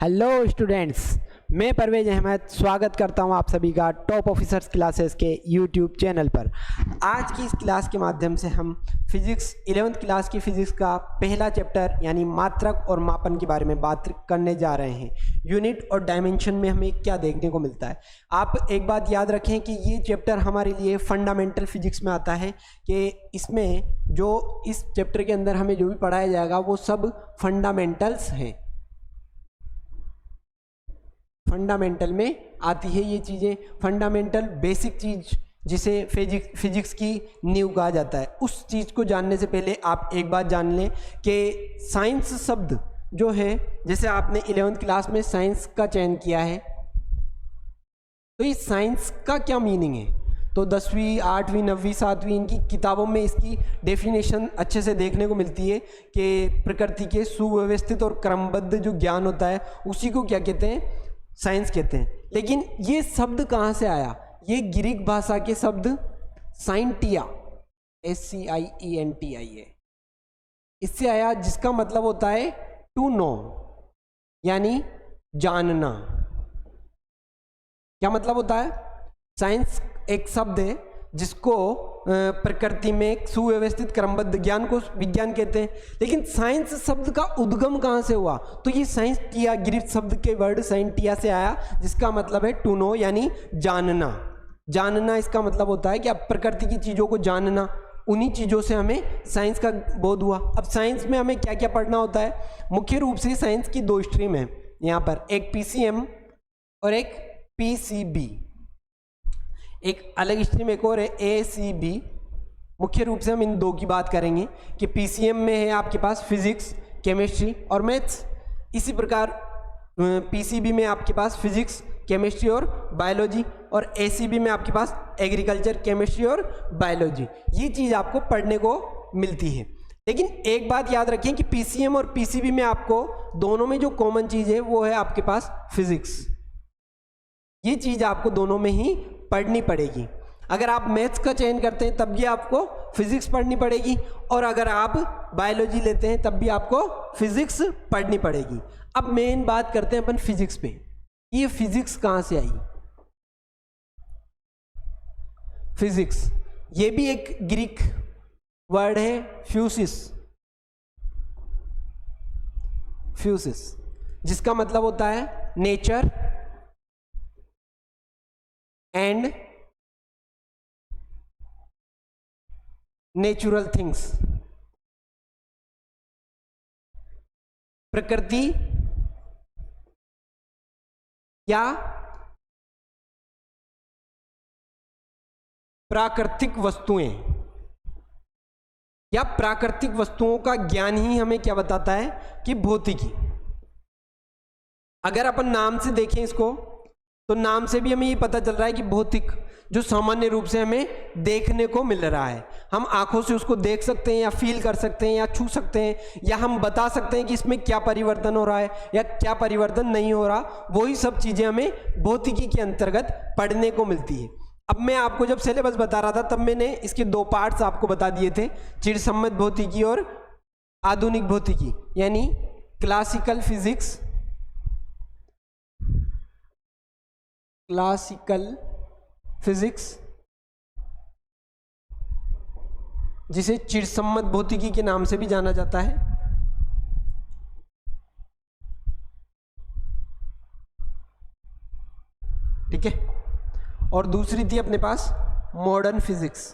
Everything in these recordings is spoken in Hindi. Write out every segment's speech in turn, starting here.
हेलो स्टूडेंट्स, मैं परवेज अहमद स्वागत करता हूं आप सभी का टॉप ऑफिसर्स क्लासेस के यूट्यूब चैनल पर। आज की इस क्लास के माध्यम से हम फिजिक्स 11th क्लास की फिजिक्स का पहला चैप्टर यानी मात्रक और मापन के बारे में बात करने जा रहे हैं। यूनिट और डायमेंशन में हमें क्या देखने को मिलता है। आप एक बात याद रखें कि ये चैप्टर हमारे लिए फंडामेंटल फिजिक्स में आता है कि इसमें जो इस चैप्टर के अंदर हमें जो भी पढ़ाया जाएगा वो सब फंडामेंटल्स हैं, फंडामेंटल में आती है ये चीज़ें। फंडामेंटल बेसिक चीज़ जिसे फिजिक्स की नींव कहा जाता है, उस चीज़ को जानने से पहले आप एक बात जान लें कि साइंस शब्द जो है, जैसे आपने 11th क्लास में साइंस का चयन किया है, तो इस साइंस का क्या मीनिंग है। तो 10वीं 8वीं 9वीं 7वीं इनकी किताबों में इसकी डेफिनेशन अच्छे से देखने को मिलती है कि प्रकृति के सुव्यवस्थित और क्रमबद्ध जो ज्ञान होता है उसी को क्या कहते हैं, साइंस कहते हैं। लेकिन ये शब्द कहाँ से आया, ये ग्रीक भाषा के शब्द साइंटिया SCIENTIA है, इससे आया, जिसका मतलब होता है टू नो यानी जानना। क्या मतलब होता है, साइंस एक शब्द है जिसको प्रकृति में सुव्यवस्थित क्रमबद्ध ज्ञान को विज्ञान कहते हैं। लेकिन साइंस शब्द का उद्गम कहाँ से हुआ, तो ये साइंटिया ग्रीक शब्द के वर्ड साइंटिया से आया, जिसका मतलब है टू नो यानी जानना। जानना इसका मतलब होता है कि अब प्रकृति की चीज़ों को जानना, उन्हीं चीज़ों से हमें साइंस का बोध हुआ। अब साइंस में हमें क्या क्या पढ़ना होता है, मुख्य रूप से साइंस की दो स्ट्रीम है यहाँ पर, एक PCM और एक PCB। एक अलग स्ट्रीम एक और है ACB। मुख्य रूप से हम इन दो की बात करेंगे कि PCM में है आपके पास फिजिक्स, केमिस्ट्री और मैथ्स। इसी प्रकार PCB में आपके पास फिजिक्स, केमिस्ट्री और बायोलॉजी, और ACB में आपके पास एग्रीकल्चर, केमिस्ट्री और बायोलॉजी। ये चीज़ आपको पढ़ने को मिलती है। लेकिन एक बात याद रखें कि PCM और PCB में आपको दोनों में जो कॉमन चीज़ है वो है आपके पास फिजिक्स। ये चीज़ आपको दोनों में ही पढ़नी पड़ेगी। अगर आप मैथ्स का चयन करते हैं तब भी आपको फिजिक्स पढ़नी पड़ेगी, और अगर आप बायोलॉजी लेते हैं तब भी आपको फिजिक्स पढ़नी पड़ेगी। अब मेन बात करते हैं अपन फिजिक्स पे। ये फिजिक्स कहाँ से आई, फिजिक्स ये भी एक ग्रीक वर्ड है, फ्यूसिस, जिसका मतलब होता है नेचर एंड नेचुरल थिंग्स। प्रकृति या प्राकृतिक वस्तुएं या प्राकृतिक वस्तुओं का ज्ञान ही हमें क्या बताता है कि भौतिकी। अगर अपन नाम से देखें इसको, तो नाम से भी हमें ये पता चल रहा है कि भौतिक जो सामान्य रूप से हमें देखने को मिल रहा है, हम आंखों से उसको देख सकते हैं या फील कर सकते हैं या छू सकते हैं, या हम बता सकते हैं कि इसमें क्या परिवर्तन हो रहा है या क्या परिवर्तन नहीं हो रहा, वही सब चीज़ें हमें भौतिकी के अंतर्गत पढ़ने को मिलती है। अब मैं आपको जब सिलेबस बता रहा था तब मैंने इसके दो पार्ट्स आपको बता दिए थे, चिरसम्मत भौतिकी और आधुनिक भौतिकी, यानी क्लासिकल फिजिक्स, जिसे चिरसम्मत भौतिकी के नाम से भी जाना जाता है। ठीक है, और दूसरी थी अपने पास मॉडर्न फिजिक्स।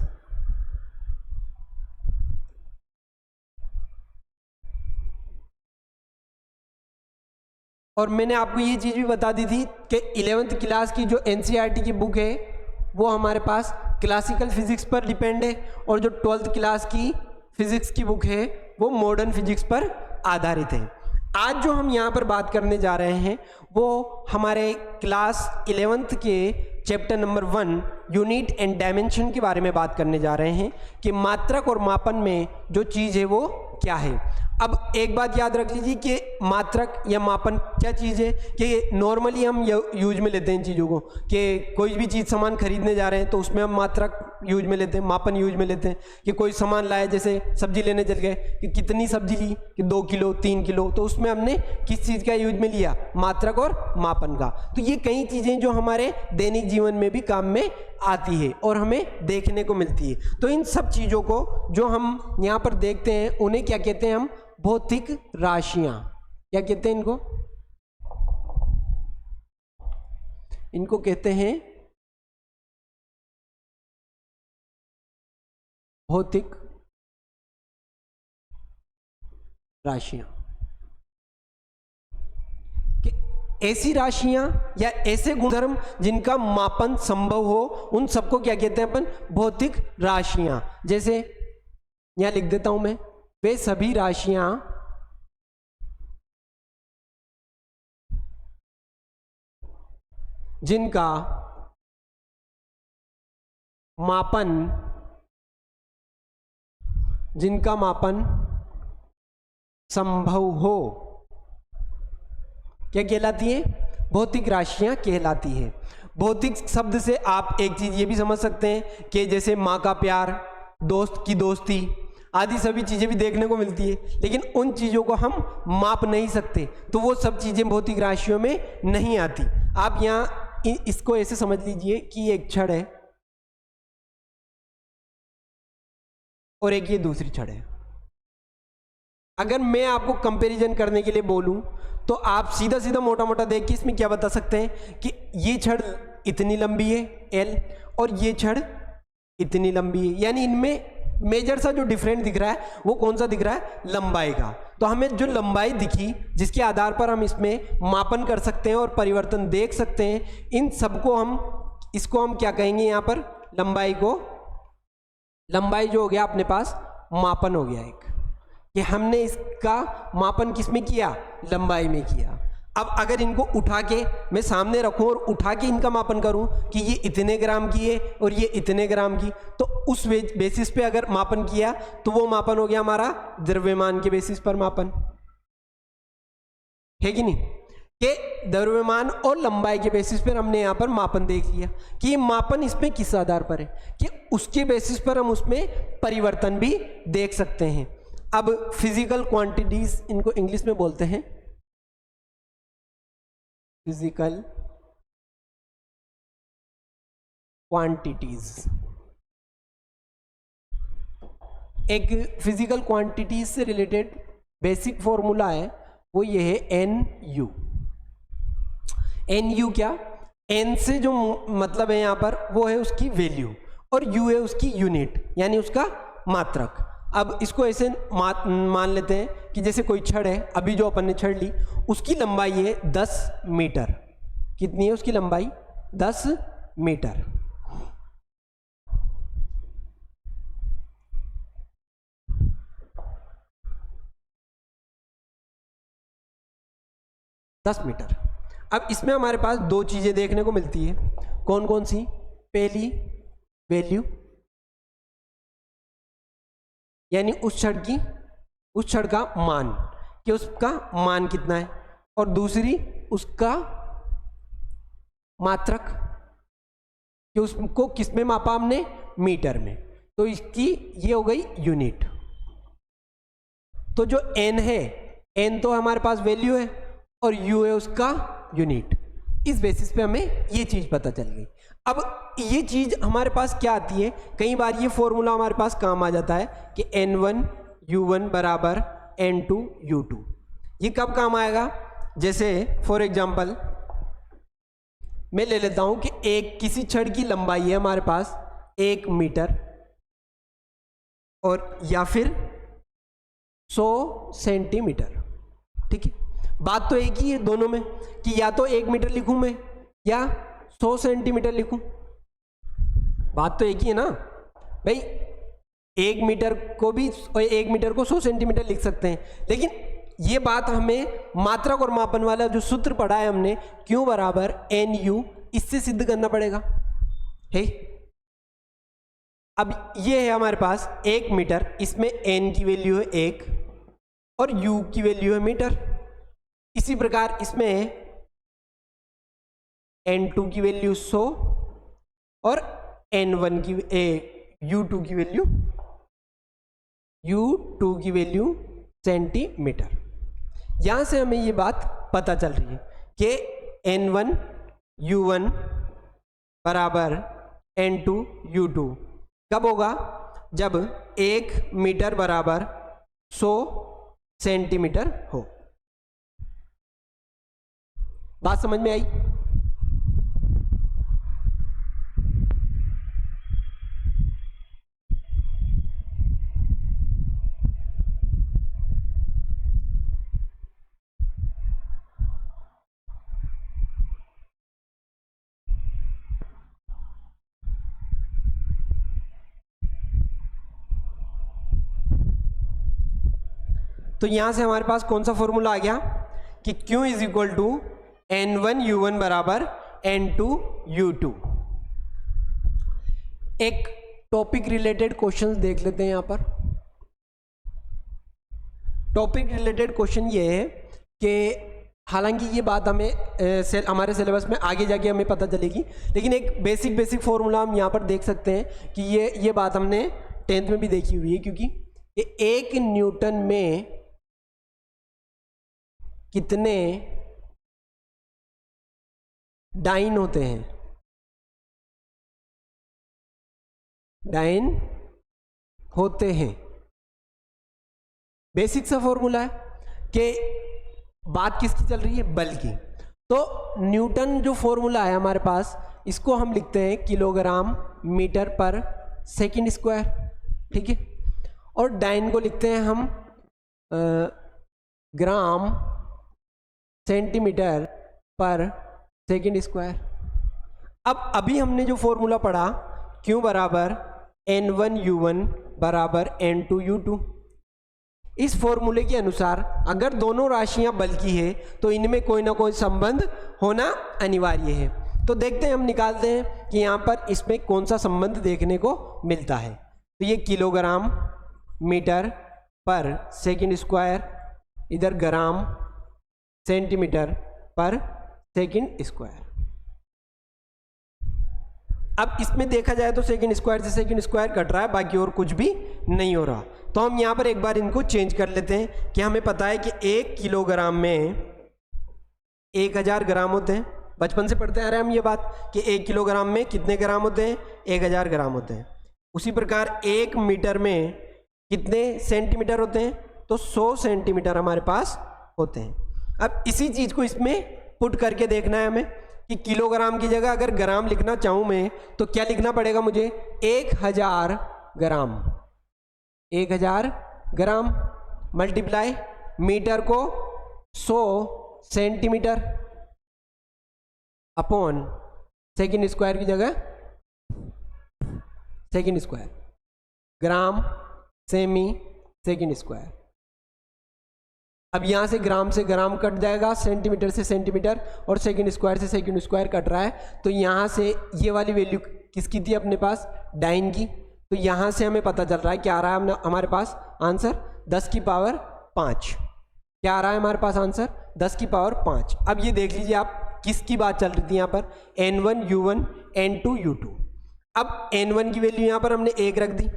और मैंने आपको ये चीज़ भी बता दी थी कि 11th क्लास की जो NCERT की बुक है वो हमारे पास क्लासिकल फिजिक्स पर डिपेंड है, और जो 12th क्लास की फिजिक्स की बुक है वो मॉडर्न फिजिक्स पर आधारित है। आज जो हम यहाँ पर बात करने जा रहे हैं वो हमारे क्लास 11th के chapter number 1 unit and dimension के बारे में बात करने जा रहे हैं कि मात्रक और मापन में जो चीज़ है वो क्या है। अब एक बात याद रख लीजिए कि मात्रक या मापन क्या चीज़ है, कि नॉर्मली हम यूज में लेते हैं इन चीज़ों को, कि कोई भी चीज़ सामान खरीदने जा रहे हैं तो उसमें हम मात्रक यूज में लेते हैं, मापन यूज में लेते हैं कि कोई सामान लाए, जैसे सब्जी लेने चल गए कि कितनी सब्जी ली कि 2 किलो 3 किलो, तो उसमें हमने किस चीज़ का यूज में लिया, मात्रक और मापन का। तो ये कई चीज़ें जो हमारे दैनिक जीवन में भी काम में आती है और हमें देखने को मिलती है। तो इन सब चीज़ों को जो हम यहाँ पर देखते हैं उन्हें क्या कहते हैं हम, भौतिक राशियाँ। क्या कहते हैं इनको, इनको कहते हैं भौतिक राशियां। कि ऐसी राशियां या ऐसे गुणधर्म जिनका मापन संभव हो, उन सबको क्या कहते हैं अपन, भौतिक राशियां। जैसे यहां लिख देता हूं मैं, वे सभी राशियां जिनका मापन संभव हो, क्या कहलाती है, भौतिक राशियां कहलाती है। भौतिक शब्द से आप एक चीज ये भी समझ सकते हैं कि जैसे माँ का प्यार, दोस्त की दोस्ती आदि सभी चीजें भी देखने को मिलती है, लेकिन उन चीजों को हम माप नहीं सकते, तो वो सब चीजें भौतिक राशियों में नहीं आती। आप यहाँ इसको ऐसे समझ लीजिए कि एक छड़ है और एक ये दूसरी छड़ है। अगर मैं आपको कंपैरिजन करने के लिए बोलूं तो आप सीधा सीधा मोटा मोटा देख के इसमें क्या बता सकते हैं कि ये छड़ इतनी लंबी है L और ये छड़ इतनी लंबी है, यानी इनमें मेजर सा जो डिफरेंट दिख रहा है वो कौन सा दिख रहा है, लंबाई का। तो हमें जो लंबाई दिखी जिसके आधार पर हम इसमें मापन कर सकते हैं और परिवर्तन देख सकते हैं, इन सबको इसको हम क्या कहेंगे, यहाँ पर लंबाई जो हो गया अपने पास मापन हो गया एक, कि हमने इसका मापन किस में किया, लंबाई में किया। अब अगर इनको उठा के मैं सामने रखूं और उठा के इनका मापन करूं कि ये इतने ग्राम की है और ये इतने ग्राम की, तो उस बेसिस पे अगर मापन किया तो वो मापन हो गया हमारा द्रव्यमान के बेसिस पर मापन, है कि नहीं, कि द्रव्यमान और लंबाई के बेसिस पर हमने यहाँ पर मापन देख लिया कि ये मापन इसमें किस आधार पर है, कि उसके बेसिस पर हम उसमें परिवर्तन भी देख सकते हैं। अब फिजिकल क्वांटिटीज इनको इंग्लिश में बोलते हैं फिजिकल क्वांटिटीज। एक फिजिकल क्वांटिटीज से रिलेटेड बेसिक फॉर्मूला है, वो ये है NU। NU क्या, N से जो मतलब है यहाँ पर वो है उसकी वैल्यू और U है उसकी यूनिट, यानी उसका मात्रक। अब इसको ऐसे मान लेते हैं कि जैसे कोई छड़ है, अभी जो अपन ने छड़ ली उसकी लंबाई है 10 मीटर। कितनी है उसकी लंबाई, 10 मीटर। अब इसमें हमारे पास दो चीजें देखने को मिलती है, कौन कौन सी, पहली वैल्यू, यानी उस छड़ का मान, कि उसका मान कितना है, और दूसरी उसका मात्रक, कि उसको किस में मापा हमने, मीटर में, तो इसकी ये हो गई यूनिट। तो जो N है, N तो हमारे पास वैल्यू है और U है उसका यूनिट। इस बेसिस पे हमें ये चीज पता चल गई। अब ये चीज हमारे पास क्या आती है, कई बार ये फॉर्मूला हमारे पास काम आ जाता है कि N1 U1 बराबर N2 U2। ये कब काम आएगा, जैसे फॉर एग्जांपल मैं ले लेता हूं कि एक किसी छड़ की लंबाई है हमारे पास 1 मीटर और या फिर 100 सेंटीमीटर। ठीक है, बात तो एक ही है दोनों में कि या तो 1 मीटर लिखूं मैं या 100 सेंटीमीटर लिखूं, बात तो एक ही है ना भाई। 1 मीटर को भी 1 मीटर को 100 सेंटीमीटर लिख सकते हैं, लेकिन ये बात हमें मात्रक और मापन वाला जो सूत्र पढ़ा है हमने, Q बराबर NU, इससे सिद्ध करना पड़ेगा है। अब ये है हमारे पास 1 मीटर, इसमें N की वैल्यू है 1 और U की वैल्यू है मीटर। इसी प्रकार इसमें N2 की वैल्यू 100 और N1 की U2 की वैल्यू सेंटीमीटर। यहाँ से हमें ये बात पता चल रही है कि N1 U1 बराबर N2 U2 कब होगा? जब 1 मीटर बराबर 100 सेंटीमीटर हो। बात समझ में आई? तो यहां से हमारे पास कौन सा फॉर्मूला आ गया कि Q is equal to N1 U1 बराबर N2 U2। एक टॉपिक रिलेटेड क्वेश्चंस देख लेते हैं। यहां पर टॉपिक रिलेटेड क्वेश्चन ये है कि हालांकि ये बात हमें हमारे सिलेबस में आगे जाके हमें पता चलेगी, लेकिन एक बेसिक फॉर्मूला हम यहाँ पर देख सकते हैं कि ये बात हमने 10th में भी देखी हुई है, क्योंकि ये 1 न्यूटन में कितने डाइन होते हैं? डाइन होते हैं। बेसिक सा फॉर्मूला है कि बात किसकी चल रही है? बल की। तो न्यूटन जो फॉर्मूला है हमारे पास, इसको हम लिखते हैं किलोग्राम मीटर पर सेकंड स्क्वायर, ठीक है। और डाइन को लिखते हैं हम ग्राम सेंटीमीटर पर सेकंड स्क्वायर। अब अभी हमने जो फॉर्मूला पढ़ा Q बराबर N1 U1 बराबर N2 U2, इस फॉर्मूले के अनुसार अगर दोनों राशियां बल की है तो इनमें कोई ना कोई संबंध होना अनिवार्य है। तो देखते हैं, हम निकालते हैं कि यहाँ पर इसमें कौन सा संबंध देखने को मिलता है। तो ये किलोग्राम मीटर पर सेकंड स्क्वायर, इधर ग्राम सेंटीमीटर पर सेकंड स्क्वायर। अब इसमें देखा जाए तो सेकंड स्क्वायर से सेकंड स्क्वायर कट रहा है, बाकी और कुछ भी नहीं हो रहा। तो हम यहाँ पर एक बार इनको चेंज कर लेते हैं कि हमें पता है कि 1 किलोग्राम में 1000 ग्राम होते हैं। बचपन से पढ़ते आ रहे हैं हम ये बात कि 1 किलोग्राम में कितने ग्राम होते हैं? 1000 ग्राम होते हैं। उसी प्रकार 1 मीटर में कितने सेंटीमीटर होते हैं? तो 100 सेंटीमीटर हमारे पास होते हैं। अब इसी चीज़ को इसमें पुट करके देखना है हमें कि किलोग्राम की जगह अगर ग्राम लिखना चाहूँ मैं तो क्या लिखना पड़ेगा मुझे? 1000 ग्राम। 1000 ग्राम मल्टीप्लाई मीटर को 100 सेंटीमीटर अपॉन सेकंड स्क्वायर की जगह सेकंड स्क्वायर, ग्राम सेमी सेकंड स्क्वायर। अब यहाँ से ग्राम कट जाएगा, सेंटीमीटर से सेंटीमीटर, और सेकंड स्क्वायर से सेकंड स्क्वायर कट रहा है। तो यहाँ से ये वाली वैल्यू किसकी थी अपने पास? डाइन की। तो यहाँ से हमें पता चल रहा है क्या आ रहा है हमारे पास आंसर? 10 की पावर 5। क्या आ रहा है हमारे पास आंसर? 10 की पावर 5। अब ये देख लीजिए आप किसकी बात चल रही थी यहाँ पर? N1 U1 N2 U2। अब N1 की वैल्यू यहाँ पर हमने 1 रख दी,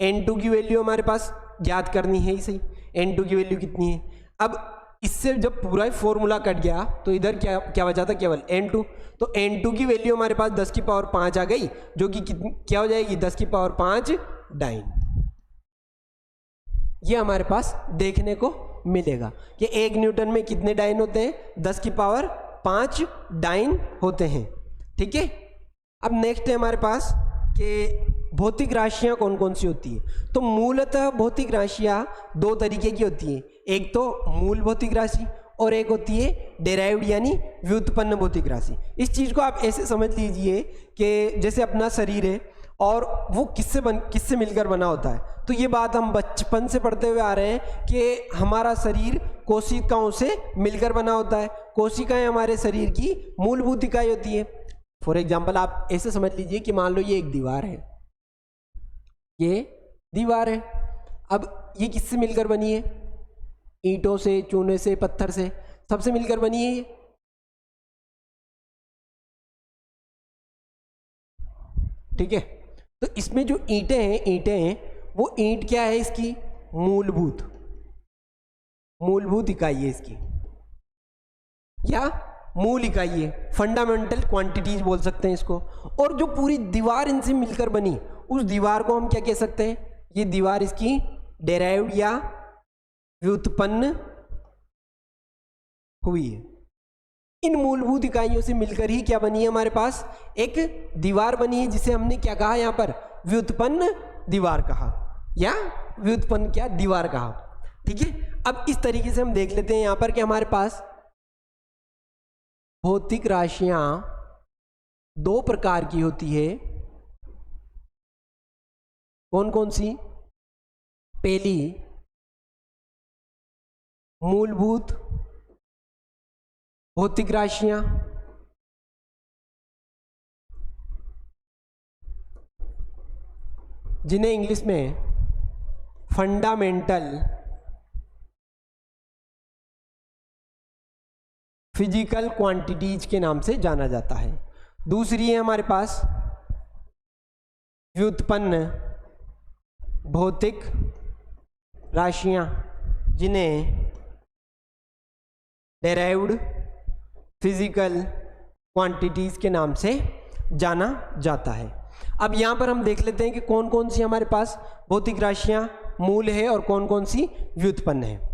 N2 की वैल्यू हमारे पास याद करनी है ही सही। N2 की वैल्यू कितनी है? अब इससे जब पूरा ही फॉर्मूला कट गया तो इधर क्या बचा था? केवल N2। तो N2 की वैल्यू हमारे पास 10 की पावर 5 आ गई, जो कि क्या हो जाएगी? 10 की पावर 5 डाइन। ये हमारे पास देखने को मिलेगा कि 1 न्यूटन में कितने डाइन होते हैं? 10 की पावर 5 डाइन होते हैं, ठीक है। अब नेक्स्ट है हमारे पास कि भौतिक राशियां कौन कौन सी होती है। तो मूलतः भौतिक राशियां 2 तरीके की होती हैं, एक तो मूल भौतिक राशि और एक होती है डेराइव्ड यानी व्युत्पन्न भौतिक राशि। इस चीज़ को आप ऐसे समझ लीजिए कि जैसे अपना शरीर है और वो किससे मिलकर बना होता है। तो ये बात हम बचपन से पढ़ते हुए आ रहे हैं कि हमारा शरीर कोशिकाओं से मिलकर बना होता है। कोशिकाएं हमारे शरीर की मूलभूत इकाई होती है। फॉर एग्जाम्पल आप ऐसे समझ लीजिए कि मान लो ये एक दीवार है, ये दीवार है। अब ये किससे मिलकर बनी है? ईंटों से, चूने से, पत्थर से, सबसे मिलकर बनी है ये। ठीक है। तो इसमें जो ईंटें हैं वो ईंट क्या है इसकी, मूलभूत इकाई है इसकी, या मूल इकाई है, फंडामेंटल क्वांटिटीज बोल सकते हैं इसको। और जो पूरी दीवार इनसे मिलकर बनी, उस दीवार को हम क्या कह सकते हैं, ये दीवार इसकी डेराइव्ड या व्युत्पन्न हुई है। इन मूलभूत इकाइयों से मिलकर ही क्या बनी है, हमारे पास एक दीवार बनी है, जिसे हमने क्या कहा यहाँ पर, व्युत्पन्न दीवार कहा, या व्युत्पन्न क्या, दीवार कहा। ठीक है, अब इस तरीके से हम देख लेते हैं यहाँ पर कि हमारे पास भौतिक राशियां दो प्रकार की होती है। कौन कौन सी? पहली मूलभूत भौतिक राशियां, जिन्हें इंग्लिश में फंडामेंटल फिजिकल क्वांटिटीज के नाम से जाना जाता है। दूसरी है हमारे पास व्युत्पन्न भौतिक राशियां, जिन्हें डेराइव्ड फिजिकल क्वांटिटीज के नाम से जाना जाता है। अब यहाँ पर हम देख लेते हैं कि कौन कौन सी हमारे पास भौतिक राशियां मूल है और कौन कौन सी व्युत्पन्न है।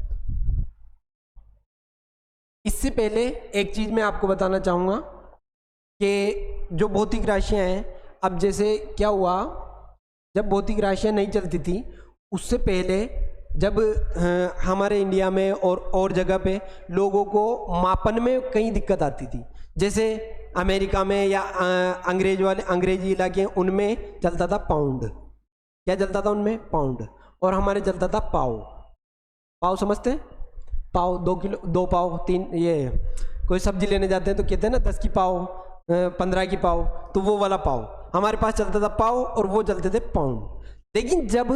इससे पहले एक चीज़ मैं आपको बताना चाहूँगा कि जो भौतिक राशियाँ हैं, अब जैसे क्या हुआ, जब भौतिक राशियाँ नहीं चलती थी उससे पहले, जब हमारे इंडिया में और जगह पे लोगों को मापन में कई दिक्कत आती थी, जैसे अमेरिका में या अंग्रेजी इलाके, उनमें चलता था पाउंड। क्या चलता था उनमें? पाउंड। और हमारे चलता था पाव समझते हैं? पाव, 2 किलो, 2 पाव, 3, ये कोई सब्जी लेने जाते हैं तो कहते हैं ना 10 की पाव, 15 की पाव, तो वो वाला पाव हमारे पास चलता था पाव, और वो चलते थे पाउंड। लेकिन जब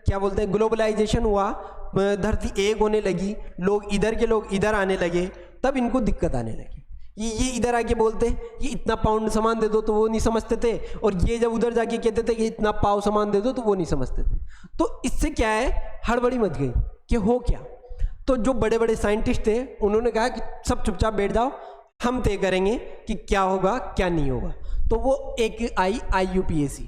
क्या बोलते हैं, ग्लोबलाइजेशन हुआ, धरती एक होने लगी, लोग इधर के लोग इधर आने लगे, तब इनको दिक्कत आने लगी। ये इधर आके बोलते ये इतना पाउंड सामान दे दो, तो वो नहीं समझते थे, और ये जब उधर जाके कहते थे कि इतना पाव सामान दे दो, तो वो नहीं समझते थे। तो इससे क्या है, हड़बड़ी मच गई कि हो क्या। तो जो बड़े बड़े साइंटिस्ट थे, उन्होंने कहा कि सब चुपचाप बैठ जाओ, हम तय करेंगे कि क्या होगा क्या नहीं होगा। तो वो एक आई IUPAC,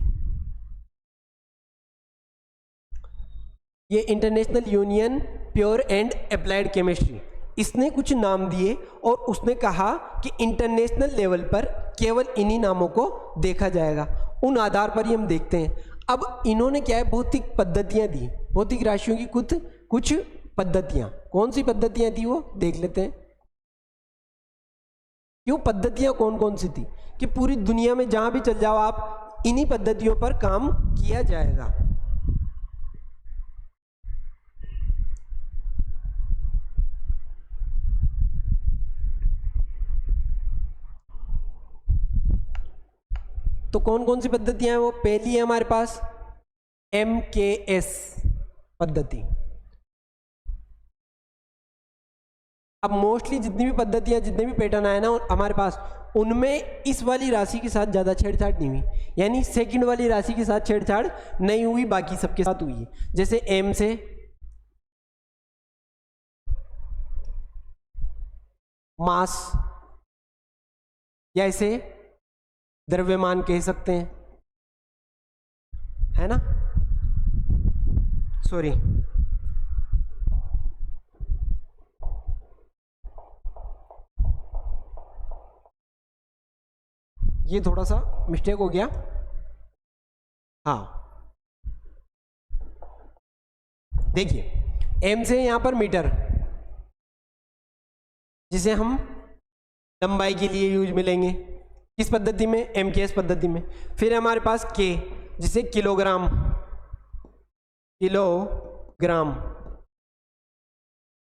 ये international union pure and applied chemistry, इसने कुछ नाम दिए और उसने कहा कि इंटरनेशनल लेवल पर केवल इन्हीं नामों को देखा जाएगा, उन आधार पर ही हम देखते हैं। अब इन्होंने क्या है, भौतिक पद्धतियां दी, भौतिक राशियों की कुछ पद्धतियां। कौन सी पद्धतियां थी वो देख लेते हैं। क्यों पद्धतियां कौन कौन सी थी, कि पूरी दुनिया में जहां भी चल जाओ आप, इन्हीं पद्धतियों पर काम किया जाएगा। तो कौन कौन सी पद्धतियां हैं वो? पहली है हमारे पास MKS पद्धति। अब मोस्टली जितनी भी पद्धतियां, जितने भी पैटर्न आए ना हमारे पास, उनमें इस वाली राशि के साथ ज़्यादा छेड़छाड़ नहीं हुई, यानी सेकंड वाली राशि के साथ छेड़छाड़ नहीं हुई, बाकी सबके साथ हुई है। जैसे M से मास, या इसे द्रव्यमान कह सकते हैं, है ना, सॉरी, ये थोड़ा सा मिस्टेक हो गया। हाँ देखिए, M से यहां पर मीटर, जिसे हम लंबाई के लिए यूज में लेंगे, किस पद्धति में? MKS पद्धति में। फिर हमारे पास K, जिसे किलोग्राम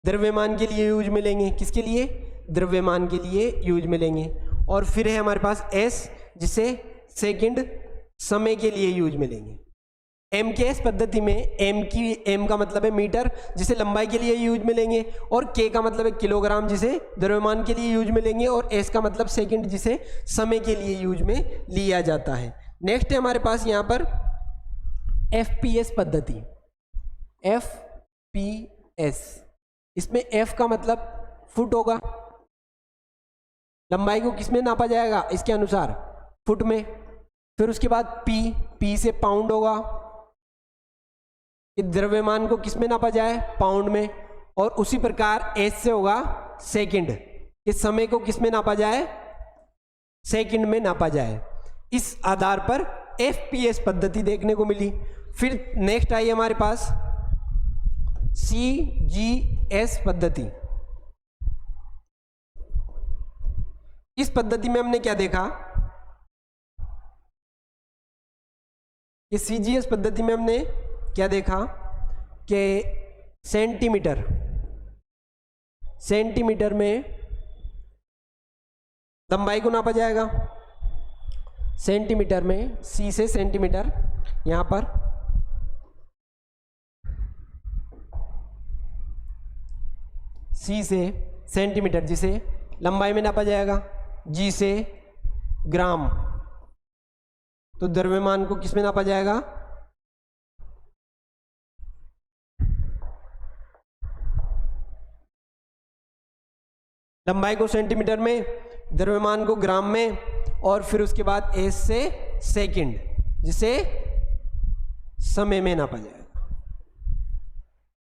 द्रव्यमान के लिए यूज में लेंगे। किसके लिए? द्रव्यमान के लिए यूज में लेंगे। और फिर है हमारे पास S, जिसे सेकंड समय के लिए यूज में लेंगे। MKS पद्धति में M का मतलब है मीटर, जिसे लंबाई के लिए यूज में लेंगे, और K का मतलब है किलोग्राम, जिसे द्रव्यमान के लिए यूज में लेंगे, और S का मतलब सेकंड, जिसे समय के लिए यूज में लिया जाता है। नेक्स्ट है हमारे पास यहाँ पर FPS पद्धति। FPS, इसमें F का मतलब फुट होगा, लंबाई को किसमें नापा जाएगा इसके अनुसार, फुट में। फिर उसके बाद P से पाउंड होगा, कि द्रव्यमान को किसमें नापा जाए, पाउंड में। और उसी प्रकार S से होगा सेकंड, कि समय को किसमें नापा जाए, सेकंड में नापा जाए। इस आधार पर FPS पद्धति देखने को मिली। फिर नेक्स्ट आई हमारे पास CGS पद्धति। इस पद्धति में हमने क्या देखा कि CGS पद्धति में हमने क्या देखा कि सेंटीमीटर में लंबाई को नापा जाएगा। सेंटीमीटर में C से सेंटीमीटर, यहाँ पर C से सेंटीमीटर जिसे लंबाई में नापा जाएगा। G से ग्राम, तो द्रव्यमान को किसमें नापा जाएगा, लंबाई को सेंटीमीटर में, द्रव्यमान को ग्राम में। और फिर उसके बाद S से सेकंड जिसे समय में नापा जाएगा।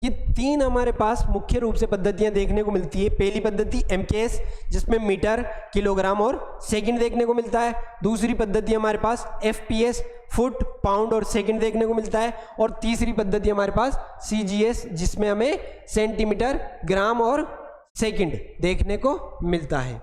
ये तीन हमारे पास मुख्य रूप से पद्धतियां देखने को मिलती है। पहली पद्धति MKS जिसमें मीटर, किलोग्राम और सेकंड देखने को मिलता है। दूसरी पद्धति हमारे पास FPS फुट, पाउंड और सेकंड देखने को मिलता है। और तीसरी पद्धति हमारे पास CGS जिसमें हमें सेंटीमीटर, ग्राम और सेकंड देखने को मिलता है।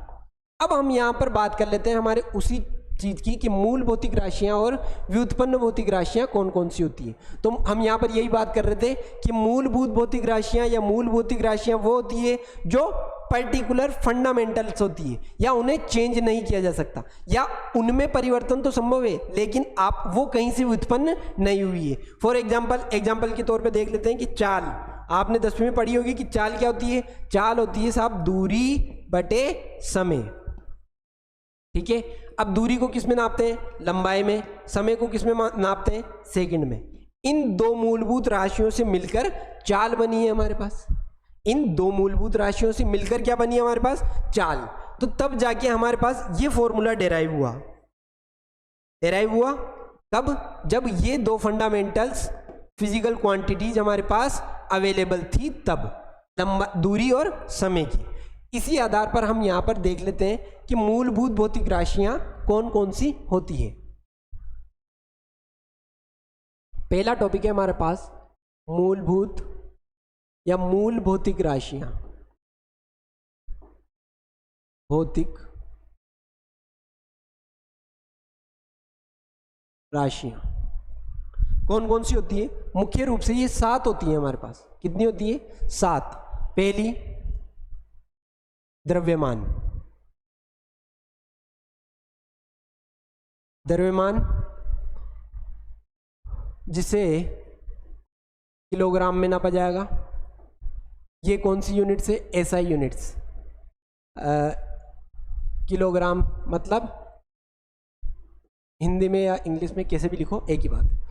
अब हम यहाँ पर बात कर लेते हैं हमारे उसी चीज की कि मूल भौतिक राशियां और व्युत्पन्न भौतिक राशियां कौन कौन सी होती है। तो हम यहाँ पर यही बात कर रहे थे कि मूलभूत भौतिक राशियां या मूल भौतिक राशियां वो होती है जो पर्टिकुलर फंडामेंटल्स होती है, या उन्हें चेंज नहीं किया जा सकता, या उनमें परिवर्तन तो संभव है लेकिन आप वो कहीं से व्युत्पन्न नहीं हुई है। फॉर एग्जाम्पल के तौर पर देख लेते हैं कि चाल, आपने 10वीं में पढ़ी होगी कि चाल क्या होती है। चाल होती है साहब दूरी बटे समय, ठीक है। अब दूरी को किस में नापते हैं, लंबाई में। समय को किस में नापते हैं, सेकंड में। इन दो मूलभूत राशियों से मिलकर चाल बनी है हमारे पास। इन दो मूलभूत राशियों से मिलकर क्या बनी है हमारे पास, चाल। तो तब जाके हमारे पास ये फॉर्मूला डेराइव हुआ कब, जब ये दो फंडामेंटल्स फिजिकल क्वांटिटीज हमारे पास अवेलेबल थी, तब दूरी और समय की। इसी आधार पर हम यहां पर देख लेते हैं कि मूलभूत भौतिक राशियां कौन कौन सी होती है। पहला टॉपिक है हमारे पास मूलभूत या मूल भौतिक राशियां। भौतिक राशियां कौन कौन सी होती है, मुख्य रूप से ये 7 होती है हमारे पास। कितनी होती है, 7। पहली द्रव्यमान, जिसे किलोग्राम में नापा जाएगा। ये कौन सी यूनिट्स है, SI यूनिट्स। किलोग्राम मतलब हिंदी में या इंग्लिश में कैसे भी लिखो एक ही बात है।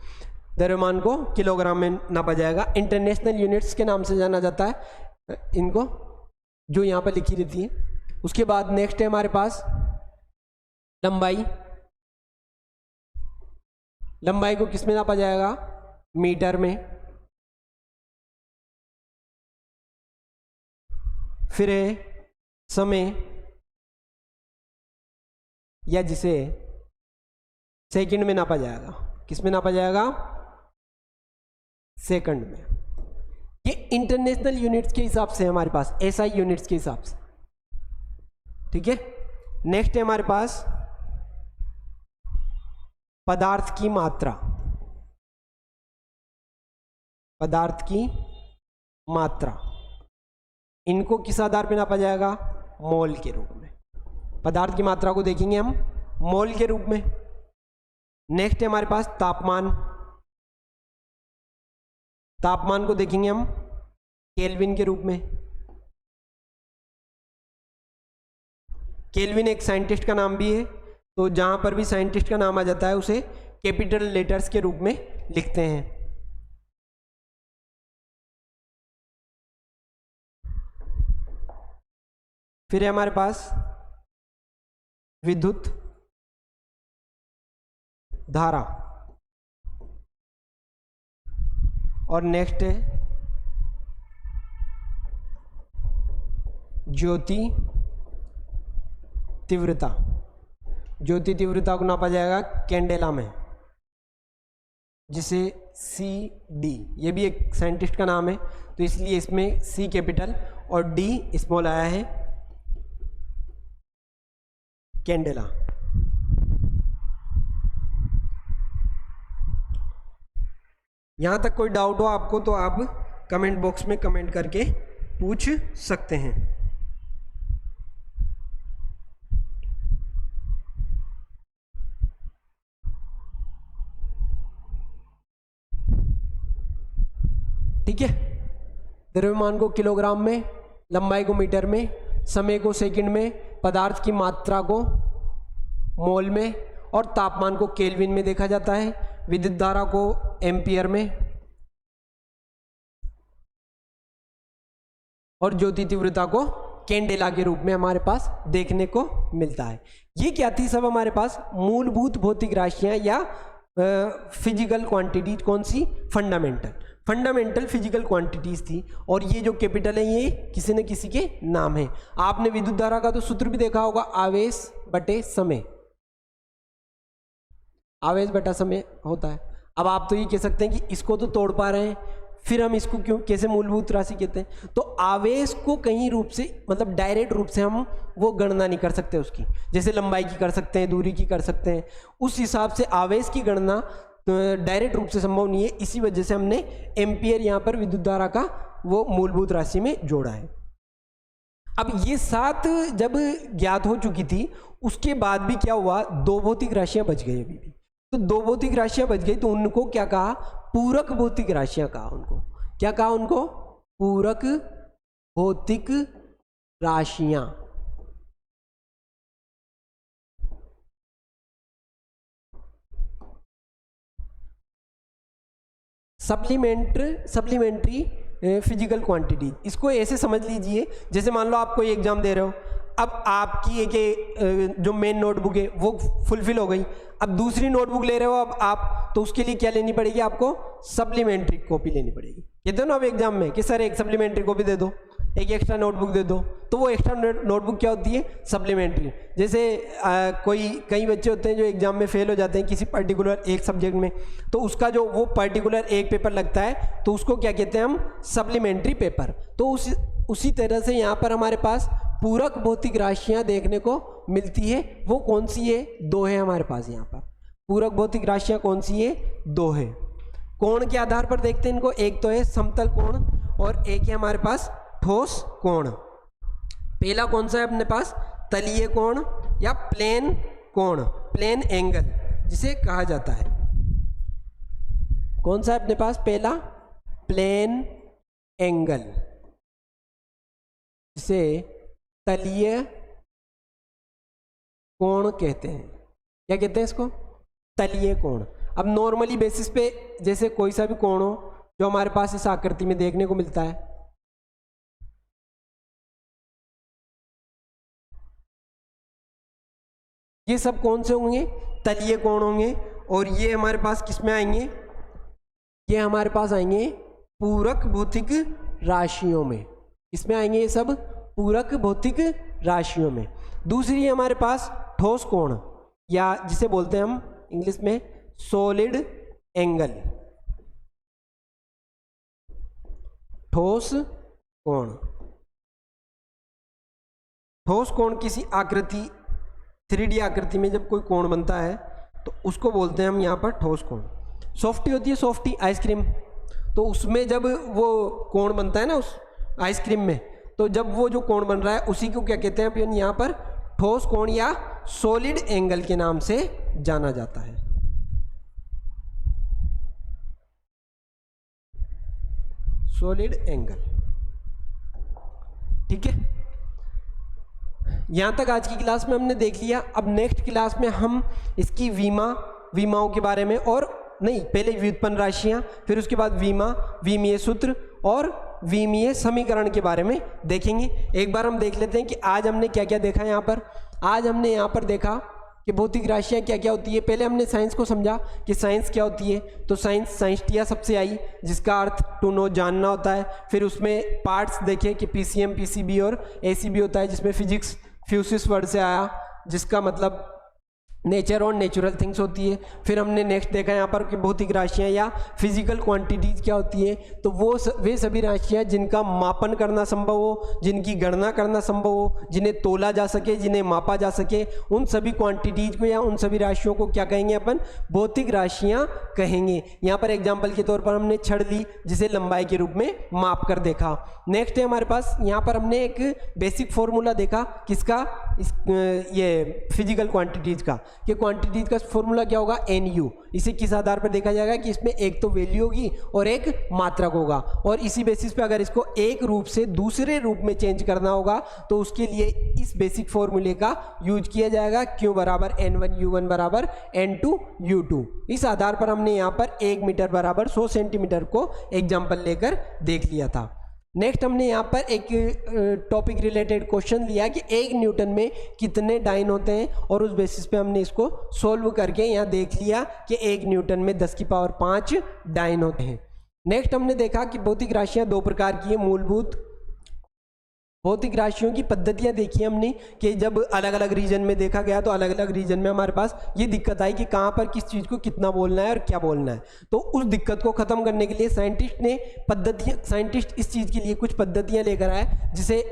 द्रव्यमान को किलोग्राम में नापा जाएगा। इंटरनेशनल यूनिट्स के नाम से जाना जाता है इनको, जो यहाँ पर लिखी रहती है। उसके बाद नेक्स्ट है हमारे पास लंबाई को किस में नापा जाएगा, मीटर में। फिर है समय, या जिसे सेकंड में नापा जाएगा। किस में नापा जाएगा, सेकंड में। ये इंटरनेशनल यूनिट्स के हिसाब से हमारे पास, SI यूनिट्स के हिसाब से, ठीक है। नेक्स्ट है हमारे पास पदार्थ की मात्रा। इनको किस आधार पे नापा जाएगा, मोल के रूप में। पदार्थ की मात्रा को देखेंगे हम मोल के रूप में। नेक्स्ट है हमारे पास तापमान को देखेंगे हम केल्विन के रूप में। केल्विन एक साइंटिस्ट का नाम भी है तो जहाँ पर भी साइंटिस्ट का नाम आ जाता है उसे कैपिटल लेटर्स के रूप में लिखते हैं। फिर है हमारे पास विद्युत धारा, और नेक्स्ट है ज्योति तीव्रता। ज्योति तीव्रता को नापा जाएगा कैंडेला में, जिसे CD, ये भी एक साइंटिस्ट का नाम है तो इसलिए इसमें C कैपिटल और D स्मॉल आया है, कैंडेला। यहाँ तक कोई डाउट हो आपको तो आप कमेंट बॉक्स में कमेंट करके पूछ सकते हैं। ठीक है, द्रव्यमान को किलोग्राम में, लंबाई को मीटर में, समय को सेकंड में, पदार्थ की मात्रा को मोल में और तापमान को केल्विन में देखा जाता है, विद्युत धारा को एम्पियर में और ज्योति तीव्रता को कैंडेला के रूप में हमारे पास देखने को मिलता है। ये क्या थी सब हमारे पास मूलभूत भौतिक राशियां या फिजिकल क्वांटिटीज, कौन सी, फंडामेंटल फिजिकल क्वांटिटीज थी। और ये जो कैपिटल है ये किसी न किसी के नाम है। आपने विद्युत धारा का तो सूत्र भी देखा होगा, आवेश बटे समय, आवेश बटा समय होता है। अब आप तो ये कह सकते हैं कि इसको तो तोड़ पा रहे हैं, फिर हम इसको क्यों कैसे मूलभूत राशि कहते हैं? तो आवेश को कहीं रूप से, मतलब डायरेक्ट रूप से हम वो गणना नहीं कर सकते उसकी, जैसे लंबाई की कर सकते हैं, दूरी की कर सकते हैं, उस हिसाब से आवेश की गणना डायरेक्ट रूप से संभव नहीं है। इसी वजह से हमने एम्पियर यहाँ पर विद्युत धारा का वो मूलभूत राशि में जोड़ा है। अब ये 7 जब ज्ञात हो चुकी थी उसके बाद भी क्या हुआ, 2 भौतिक राशियां बच गई अभी भी। तो 2 भौतिक राशियां बच गई तो उनको क्या कहा, पूरक भौतिक राशियां कहा उनको। क्या कहा उनको? पूरक भौतिक राशियां। सप्लीमेंट्री फिजिकल क्वांटिटी, इसको ऐसे समझ लीजिए जैसे मान लो आप कोई एग्जाम दे रहे हो, अब आपकी एक जो मेन नोटबुक है वो फुलफिल हो गई, अब दूसरी नोटबुक ले रहे हो अब आप, तो उसके लिए क्या लेनी पड़ेगी आपको? सप्लीमेंट्री कॉपी लेनी पड़ेगी। कहते हो ना अब एग्जाम में कि सर एक सप्लीमेंट्री कॉपी दे दो, एक एक्स्ट्रा नोटबुक दे दो, तो वो एक्स्ट्रा नोटबुक क्या होती है? सप्लीमेंट्री। जैसे कई बच्चे होते हैं जो एग्जाम में फेल हो जाते हैं किसी पर्टिकुलर एक सब्जेक्ट में, तो उसका जो वो पर्टिकुलर एक पेपर लगता है तो उसको क्या कहते हैं हम? Supplementary paper. तो उसी तरह से यहाँ पर हमारे पास पूरक भौतिक राशियाँ देखने को मिलती है। वो कौन सी है? 2 है हमारे पास यहाँ पर। पूरक भौतिक राशियाँ कौन सी है? 2 है। कोण के आधार पर देखते हैं इनको, एक तो है समतल कोण और एक है हमारे पास ठोस कोण। पहला कौन सा है अपने पास? तलीय कोण या प्लेन कोण, प्लेन एंगल जिसे कहा जाता है। कौन सा है अपने पास? पहला प्लेन एंगल, जिसे तलीय कोण कहते हैं। क्या कहते हैं इसको? तलीय कोण। अब नॉर्मली बेसिस पे जैसे कोई सा भी कोण हो जो हमारे पास इस आकृति में देखने को मिलता है, ये सब कौन से होंगे? तलीय कोण होंगे। और ये हमारे पास किस में आएंगे? ये हमारे पास आएंगे पूरक भौतिक राशियों में। इसमें आएंगे ये सब पूरक भौतिक राशियों में। दूसरी है हमारे पास ठोस कोण, या जिसे बोलते हैं हम इंग्लिश में सॉलिड एंगल, ठोस कोण। ठोस कोण किसी आकृति 3D आकृति में जब कोई कोण बनता है तो उसको बोलते हैं हम यहाँ पर ठोस कोण। सॉफ्टी होती है, सॉफ्टी आइसक्रीम, तो उसमें जब वो कोण बनता है ना उस आइसक्रीम में, तो जब वो जो कोण बन रहा है उसी को क्या कहते हैं अपन यहाँ पर? ठोस कोण या सॉलिड एंगल के नाम से जाना जाता है। सॉलिड एंगल, ठीक है। यहाँ तक आज की क्लास में हमने देख लिया। अब नेक्स्ट क्लास में हम इसकी विमाओं के बारे में, और नहीं, पहले व्युत्पन्न राशियाँ, फिर उसके बाद विमीय सूत्र और विमीय समीकरण के बारे में देखेंगे। एक बार हम देख लेते हैं कि आज हमने क्या क्या देखा। यहाँ पर आज हमने यहाँ पर देखा कि भौतिक राशियाँ क्या क्या होती है। पहले हमने साइंस को समझा कि साइंस क्या होती है, तो साइंसटिया सबसे आई, जिसका अर्थ टू नो, जानना होता है। फिर उसमें पार्ट्स देखे कि पीसीएम, पीसीबी और एसीबी होता है, जिसमें फिजिक्स फ्यूसिस वर्ड से आया, जिसका मतलब नेचर और नेचुरल थिंग्स होती है। फिर हमने नेक्स्ट देखा यहाँ पर कि भौतिक राशियाँ या फिजिकल क्वांटिटीज क्या होती है, तो वे सभी राशियाँ जिनका मापन करना संभव हो, जिनकी गणना करना संभव हो, जिन्हें तोला जा सके, जिन्हें मापा जा सके, उन सभी क्वांटिटीज को या उन सभी राशियों को क्या कहेंगे अपन, भौतिक राशियाँ कहेंगे। यहाँ पर एग्जाम्पल के तौर पर हमने छड़ ली, जिसे लंबाई के रूप में माप कर देखा। नेक्स्ट है हमारे पास, यहाँ पर हमने एक बेसिक फॉर्मूला देखा, किसका, ये फिजिकल क्वांटिटीज का, कि क्वांटिटीज का फॉर्मूला क्या होगा, NU। इसे किस आधार पर देखा जाएगा कि इसमें एक तो वैल्यू होगी और एक मात्रक होगा, और इसी बेसिस पे अगर इसको एक रूप से दूसरे रूप में चेंज करना होगा तो उसके लिए इस बेसिक फॉर्मूले का यूज किया जाएगा, Q बराबर N1U1 बराबर N2U2। इस आधार पर हमने यहाँ पर 1 मीटर बराबर 100 सेंटीमीटर को एग्जाम्पल लेकर देख लिया था। नेक्स्ट हमने यहाँ पर एक टॉपिक रिलेटेड क्वेश्चन लिया कि 1 न्यूटन में कितने डाइन होते हैं, और उस बेसिस पे हमने इसको सॉल्व करके यहाँ देख लिया कि 1 न्यूटन में 10 की पावर 5 डाइन होते हैं। नेक्स्ट हमने देखा कि भौतिक राशियाँ 2 प्रकार की है। मूलभूत भौतिक राशियों की पद्धतियाँ देखी हमने कि जब अलग अलग रीजन में देखा गया तो अलग अलग रीजन में हमारे पास ये दिक्कत आई कि कहाँ पर किस चीज़ को कितना बोलना है और क्या बोलना है। तो उस दिक्कत को ख़त्म करने के लिए साइंटिस्ट इस चीज़ के लिए कुछ पद्धतियाँ लेकर आए, जिसमें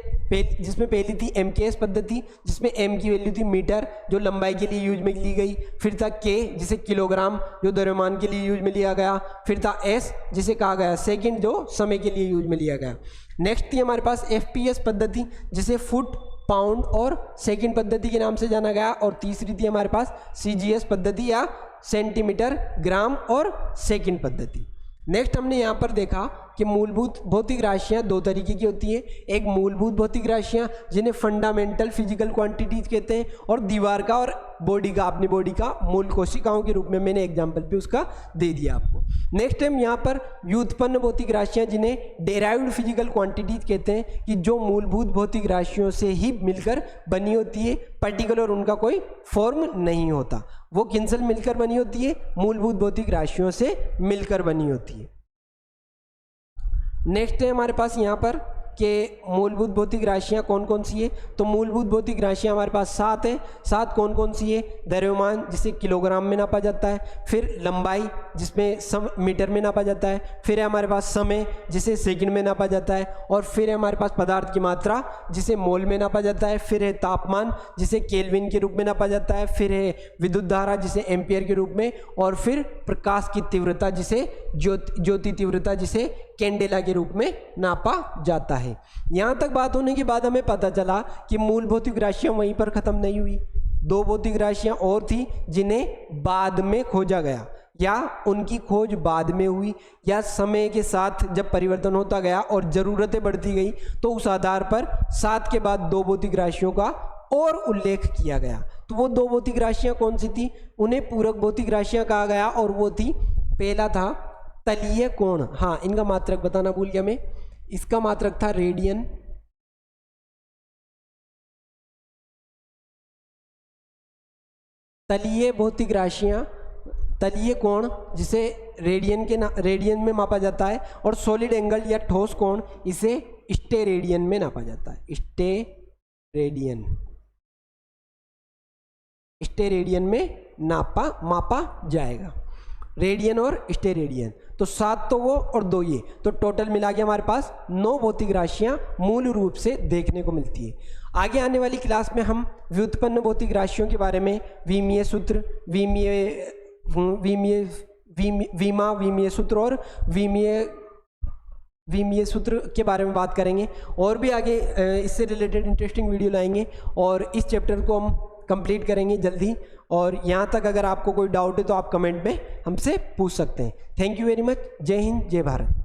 पहली थी MKS पद्धति, जिसमें M की वैल्यू थी मीटर, जो लंबाई के लिए यूज में ली गई। फिर था K, जिसे किलोग्राम, जो द्रव्यमान के लिए यूज में लिया गया। फिर था S, जिसे कहा गया सेकंड, जो समय के लिए यूज में लिया गया। नेक्स्ट थी हमारे पास FPS पद्धति, जिसे फुट, पाउंड और सेकंड पद्धति के नाम से जाना गया। और तीसरी थी हमारे पास CGS पद्धति या सेंटीमीटर, ग्राम और सेकंड पद्धति। नेक्स्ट हमने यहाँ पर देखा कि मूलभूत भौतिक राशियाँ 2 तरीके की होती है। एक मूलभूत भौतिक राशियाँ, जिन्हें फंडामेंटल फिजिकल क्वांटिटीज कहते हैं, और दीवार का और बॉडी का, अपनी बॉडी का मूल कोशिकाओं के रूप में मैंने एग्जाम्पल भी उसका दे दिया आपको। नेक्स्ट टाइम यहाँ पर व्युत्पन्न भौतिक राशियाँ, जिन्हें डेराइव्ड फिजिकल क्वांटिटीज कहते हैं, कि जो मूलभूत भौतिक राशियों से ही मिलकर बनी होती है, पर्टिकुलर उनका कोई फॉर्म नहीं होता। वो किनसे मिलकर बनी होती है, मूलभूत भौतिक राशियों से मिलकर बनी होती है। नेक्स्ट है हमारे पास यहाँ पर कि मूलभूत भौतिक राशियाँ कौन कौन सी है। तो मूलभूत भौतिक राशियाँ हमारे पास 7 है। 7 कौन कौन सी है, द्रव्यमान, जिसे किलोग्राम में नापा जाता है। फिर लंबाई, जिसमें मीटर में नापा जाता है। फिर है हमारे पास समय, जिसे सेकंड में नापा जाता है। और फिर है हमारे पास पदार्थ की मात्रा, जिसे मोल में नापा जाता है। फिर है तापमान, जिसे केल्विन के रूप में नापा जाता है। फिर है विद्युत धारा, जिसे एम्पियर के रूप में। और फिर प्रकाश की तीव्रता, जिसे ज्योति तीव्रता, जिसे कैंडेला के रूप में नापा जाता है। यहाँ तक बात होने के बाद हमें पता चला कि मूल भौतिक राशियाँ वहीं पर ख़त्म नहीं हुई। 2 भौतिक राशियाँ और थी, जिन्हें बाद में खोजा गया, या उनकी खोज बाद में हुई, या समय के साथ जब परिवर्तन होता गया और ज़रूरतें बढ़ती गई, तो उस आधार पर 7 के बाद 2 भौतिक राशियों का और उल्लेख किया गया। तो वो 2 भौतिक राशियाँ कौन सी थी, उन्हें पूरक भौतिक राशियाँ कहा गया। और वो थी, पहला था तलीय कोण। हाँ, इनका मात्रक बताना भूल गया मैं, इसका मात्रक था रेडियन। तलीय भौतिक राशियाँ, तलीय कोण, जिसे रेडियन में मापा जाता है। और सॉलिड एंगल या ठोस कोण, इसे स्टेरेडियन में नापा जाता है। स्टेरेडियन में मापा जाएगा, रेडियन और स्टेरेडियन। तो 7 तो वो और 2 ये, तो टोटल मिला के हमारे पास 9 भौतिक राशियाँ मूल रूप से देखने को मिलती है। आगे आने वाली क्लास में हम व्युत्पन्न भौतिक राशियों के बारे में, विमीय सूत्र, विमीय सूत्र और विमीय सूत्र के बारे में बात करेंगे। और भी आगे इससे रिलेटेड इंटरेस्टिंग वीडियो लाएंगे, और इस चैप्टर को हम कंप्लीट करेंगे जल्दी। और यहाँ तक अगर आपको कोई डाउट है तो आप कमेंट में हमसे पूछ सकते हैं। Thank you very much. जय हिंद, जय भारत।